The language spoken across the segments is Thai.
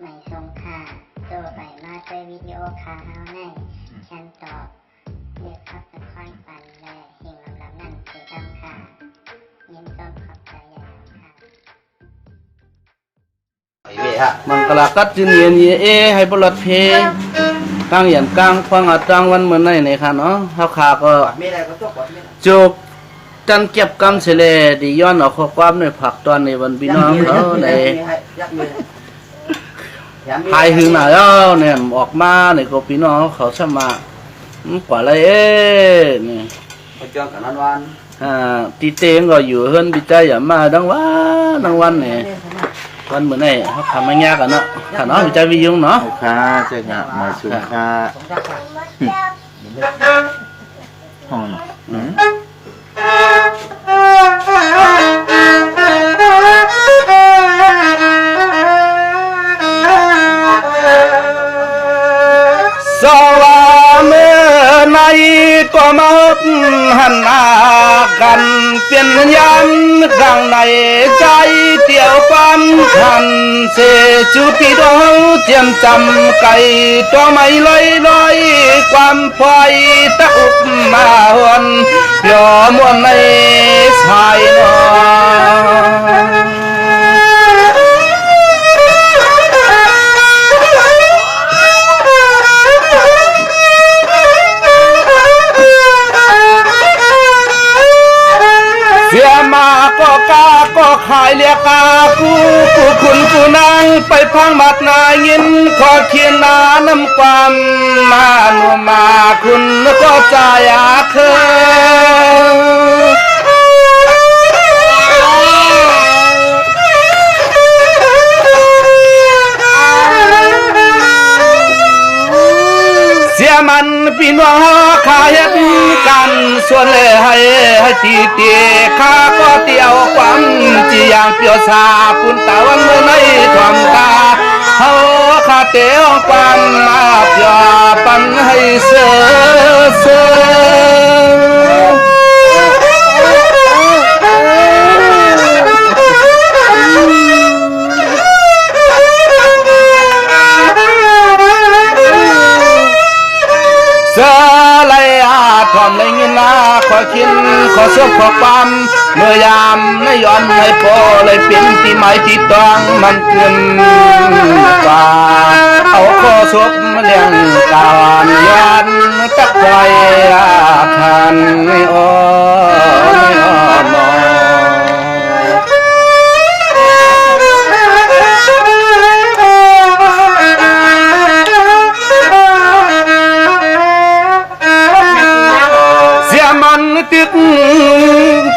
ไม่ทรงค่าตัวใบมาด้วยวิดีโอคาเฮาในฉันตอบเลือกขับตะค่อยปันและเฮงลำนั่นคือดำค่ะยินต้นขอบใจใหญ่ค่ะมันกลากัดจินเย็นเอให้บลัดเพกลางยันกลางฟังอาจางวันเหมือนในค่ะเนาะเขาขาก็จบจันเก็บกำเสลดีย้อนเอาข้อความในผักตอนในวันพี่น้องเขาในหายหึงหน่อยแล้วเนี่ยออกมาในกพี่น้องเขาสมัครกว่าอะไรเนี่ยไปเจอกันนั้นวันตีเต็งก็อยู่เฮิรนบิจัยอย่ามาดังวันเนี่ยวันเหมือนไอ้เขาทำไม่ยากกันเนาะถ้าน้องบิจัยวิยุงเนาะค่ะเจ้าค่ะมาสุค่ะห้องสวามือในก็มาหันหน้ากันเปลี่ยนยันข้างในใจเตี่ยวความคันเสจูปีดองเจียมจำไก่ตัวไม่ลอยความไฟตะอุบมาหวนยอมวนในสายนอนเสียมาก็กาก็ขายเรียกากูคุณกูนางไปพังมัดนายินขอเขียนนาน้ำความมาหนูมาคุณก็ใจอาเคเสียมันพี่น้องขาเห็นกันส่วนเลยให้ตีเตียข้าก็เตียวความจีอย่างเปียวสาปุ่นตาวันเมื่อในความตาเฮาข้าเตียวความมาเปียปันให้เสืทอมในงินนาขอคินขอสบขอความเมื่อยามในย้อนให้พอเลยเป็นที่หมายที่ต้องมันเกินกว่าเอาขอสบเลี้ยงการย้อนตักใจคันไม่อ้อมอตึก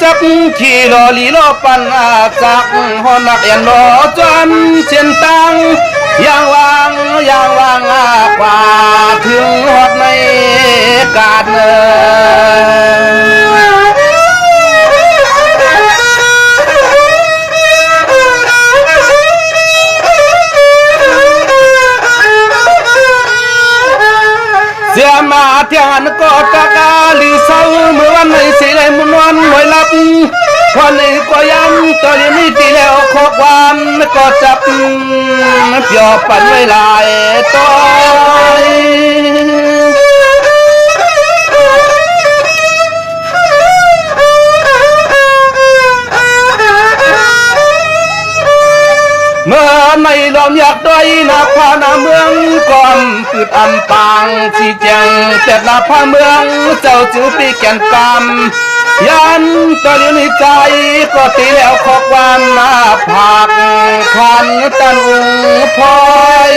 จับขี่รอลีรอปันอาจักหอนักเอ็นรอจนเส้นตังอย่างวางกว่าถึงหอดในกาดเนเสียมาเทียนก็ตะกาลิเศร้าเมื่อวันในสิเลยมุนวันหวยลับวันนี้ก็ยังตอนนี้ตีแล้วขอความก็จับเปียปันไว้ลายต้อยเมื่อไม่ลอมอยากด้อยนาพานาเมืองก่อนตืดอันปางสีแจงแต่นาพาเมืองเจ้าจื้อปีแก่นกำยันตอนอยู่ในใจก็ตีแล้วขอความมาผักขันตันอุพอย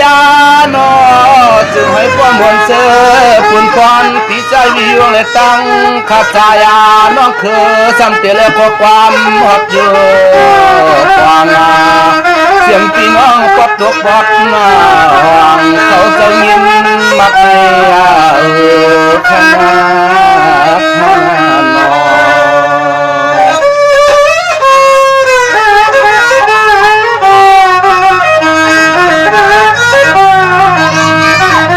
ยานอจึงให้ความหวนเสือปุ่นควันปีใจวิวเลยตั้งขับใจน้องคือซ้ำเตะเลยก็ความหดเยอะความเสียงพี่น้องกดตกบอดมาเขาจะยินมักขนาดนอ เ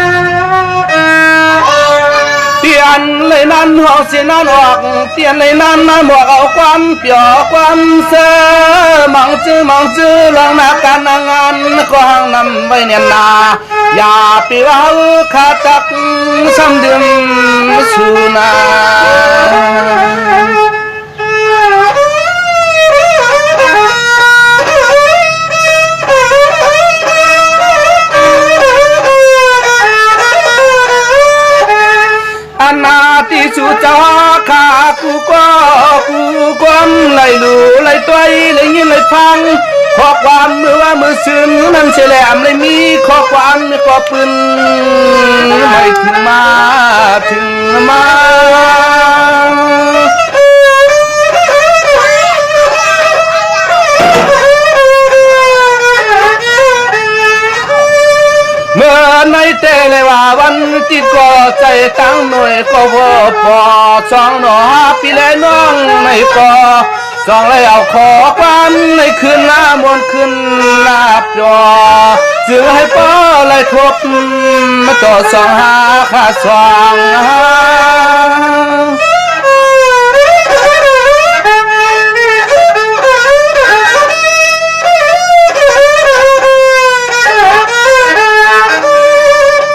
หอกเสียนานออกเตียนเลยนั้นมาหมวกเอาความเปียกความเสือมองจื้อลองนาการงานก็ห้างนำไว้เนี่ยนาอย่าปีว่าขาจักซ้ำดื่มสุนานาที่สุจาขากูก็กูความไหลลูไหลตัวไหลยินไหลพังข้อความเมื่อว่ามือซึนนั่นเฉลมเลยมีข้อความมีข้อปืนไม่ถึงมาเมื่อในเตเลยว่าวันจิตก็ใจตั้งหน่วยก็พอสองหนอปีเลน้องไม่ก็สองเลยเอาขอความในคืนหน้ามนคืนลาบจอจึงให้ป้อเลยทบมาต่อสองหาขาสอง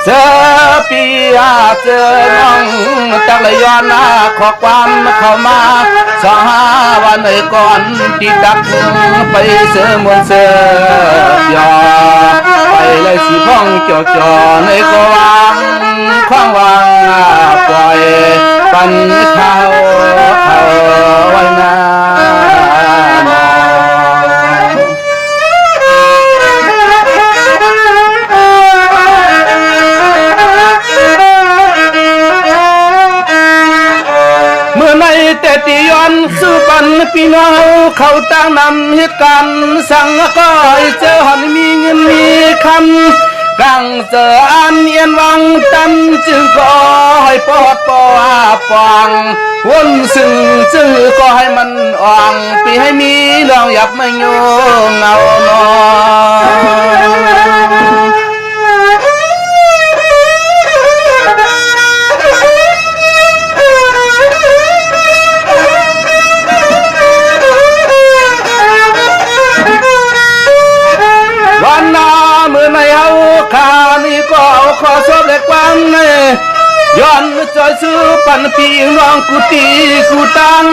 เจอปีอาเจอน้องจักเลยย้อนขอความเข้ามาสองหาวันในก่อนที่ดักไปเสือมวนเสือยอไปเลยสีพ้องจ่อในก็วางคว้างวางปล่อยปันเขาไว้นาแต่ตีย้อนสู้ปันพี่น้องเขาตั้งนำเหตุการณ์สั่งก็ให้เจอหันมีเงินมีคำกังเจออันเอียนวังตันจึงก็ให้ปอดปอปองวนซึ่งจึงก็ให้มันอ่องปีให้มีลองหยับไม่โยงเงาหนอวันนาเมื่อในเอาขานี่ก็เอาขอสอบเล็กวันย้อนจอยซื้อปันปีน้องกูตีกูตั้ง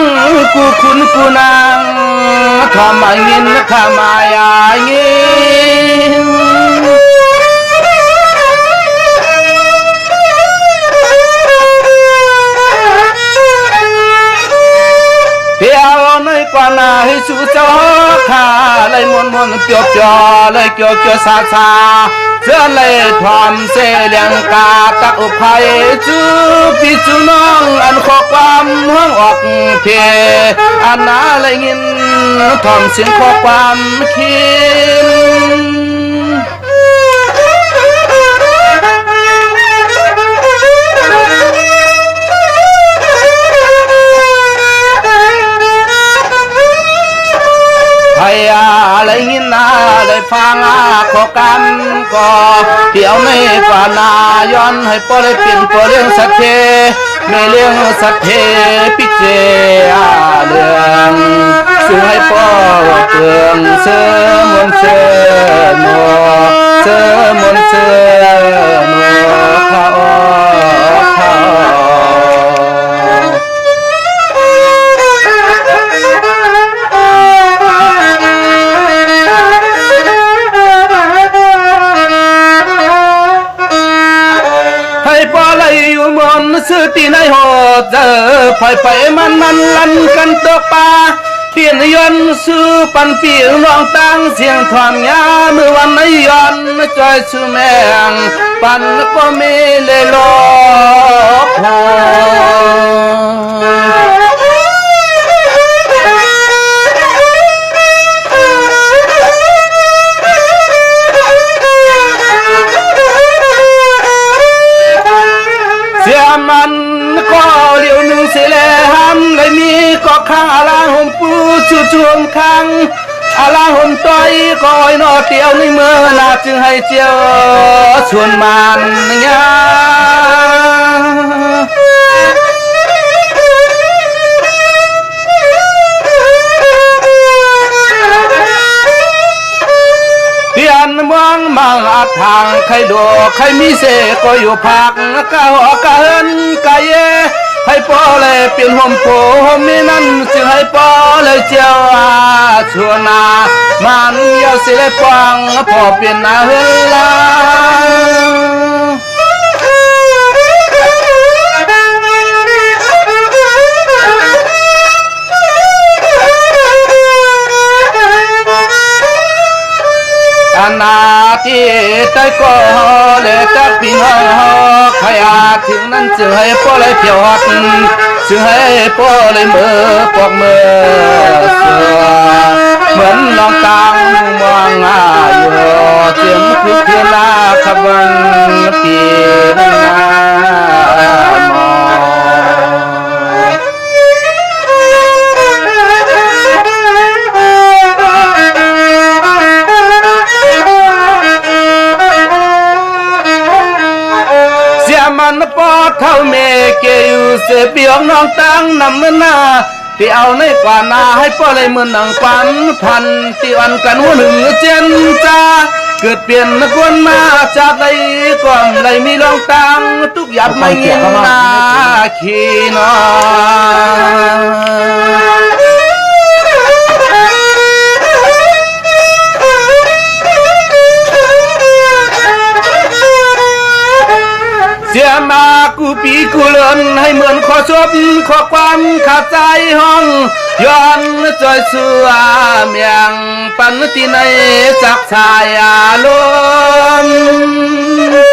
กูคุณกูนางทำมายินข้ามายายินเที่ยวในกว่านาให้สู้เจ้าขาเลยมนเกี่ยวเลยเกี่ยวซาเสื้อเลยทอมเสลียงกาตักอุภัยจูพี่จูน้องอันขอความห้องออกเพอันนาเลยยินทอมเสียงขอความคิดให้อะไรยินนาเลยฟังขอกันก็เที่ยวในกว่านาย้อนให้ปอเลยเปลี่ยนปอเลี้ยงสัตเทไม่เลี้ยงสัตเทพิเจเรื่องซื้อให้ปอเปลืองเสือมนเสือหนัวเสือมนเสือหนัวเขาซื้อตีในหอเจอไปมันลันกันตกปลาเปลี่ยนยนซื้อปันปีร้องตั้งเสียงทอนยาเมื่อวันไม่ยอนจอยซื้อแมงปันก็ไม่เลยลบพเสียมันก็เลี้ยวหนึ่งเสียแล้วห้ำเลยมีก็ข้างอาลาห่มปูชูชวมข้างอาลาห่มต้อยก็อ้อยนอเตียวในเมื่อนาจึงให้เจียวชวนมันยา มังอาทางใครดูใครมีเสก็อยู่ภาคกะหอกะเฮินกะเยให้ปอเลยเปลี่ยนห่มโผมีนั่นจึงให้ปอเลยเจ้าชัวนามันยาวสิเลยปังพอเปลี่ยนนาเฮลาอานาที่ใต้ก็เลยจักปีนขยาถึงนั้นจึงให้ปอเลยเพียวหัดจึงให้ปอเลยมือปอกมือเสือเหมือนน้องตังมองอยู่เสียงคือเทียนนาขบังปีนามอมันปอเท่าเมเกอยู่เสียเปียกน้องตังนำมือหน้าที่เอาในกว่านาให้ปอเลยมือหนังปันพันที่วันกันหัวหนึ่งเจนจ้าเกิดเปลี่ยนนักวนมาจากใดก่อนใดมีรองตังทุกหยาดไม่ยินนาขีนอเสียมากูปีกูเลินให้เหมือนขอชบขอความขาดใจห้องย้อนจอยเสือเมียงปันที่ในจักชายอารมณ์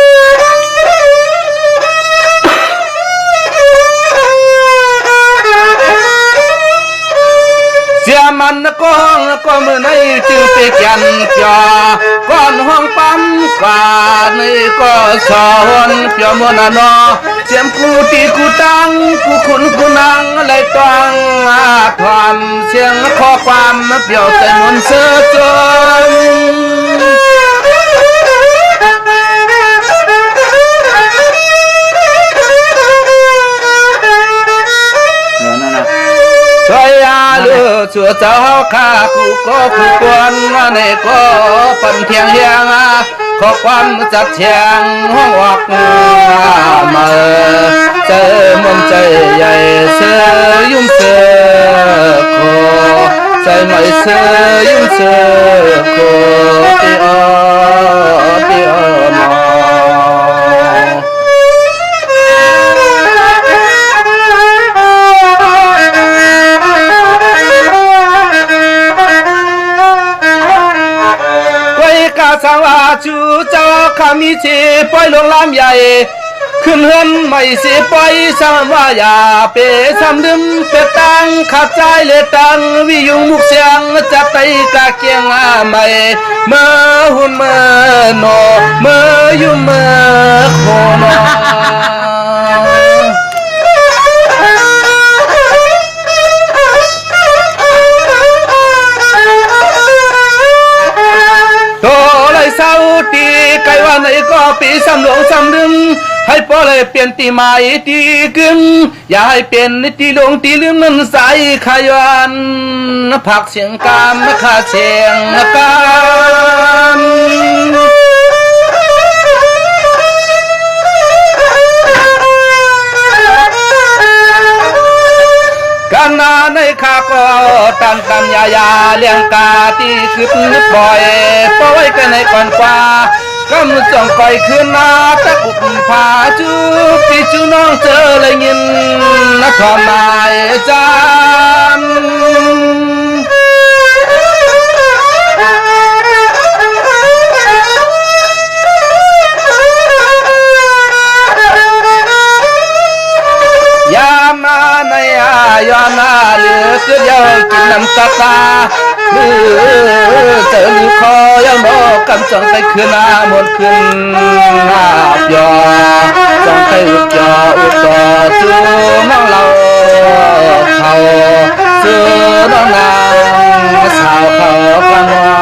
เสียมันก้องก็มือในจึงไปกันจอก้อนห้องปั๊มกว่านี่ก็สอนเปียวมนานอเสียมกูตีกูตังกูขุนกูนังอะไรตังทอนเสียงข้อความเปียวใจมนเสือจนช่วยเลือชัวเจ้าข้ากูก็ผู้กวนในก็ปั่นเทียงเฮียงขอความจัดเชียงห้องออกมาเจอมันใจใหญ่เสือยุ่งเสือโคใจไม่เสือยุ่งเสือโคตีอมอสาวจูเจ้าข้ามีเชปล่อยลงลำใหญ่ขึ้นเฮือนไม่เสียปล่อยสามว่าอย่าเปซ้ำลืมเปตังขาดใจเลยตังวิยุงมุกเสียงจะไปกะเกียงไม่เมื่อหุ่นเมื่อโนเมื่อยุ่เมื่อโคนเศร้าตีไกลว่าไหนก็ปีซ้ำหลงซ้ำลืมให้พอเลยเปลี่ยนตีใหม่ตีกึ่งอย่าให้เปลี่ยนตีหลงตีลืมมันใสขยันผักเสียงกามขาเสียงกามกันนาในข้าก็ตันกันยาเลี้ยงกาที่คืบนึกบ่อยปล่อยกันในก่อนกว่ากำจังก่อยขึ้นนาตะกุบผาจูปีจูน้องเจอเลยยินนักทอมนายจามยามาในยานาเลือดเยอะกินน้ำตาตาเจอลูกคอยมอกำจังไปขึ้นหน้ามนขึ้นหน้าปยอจังไปอุดจออุดต่อจูน้องเราเขาจูน้องนางสาวเขาฟังว่า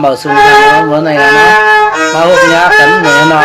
bảo sung cái nó bữa này là nó bao hộp nhá cắn để nó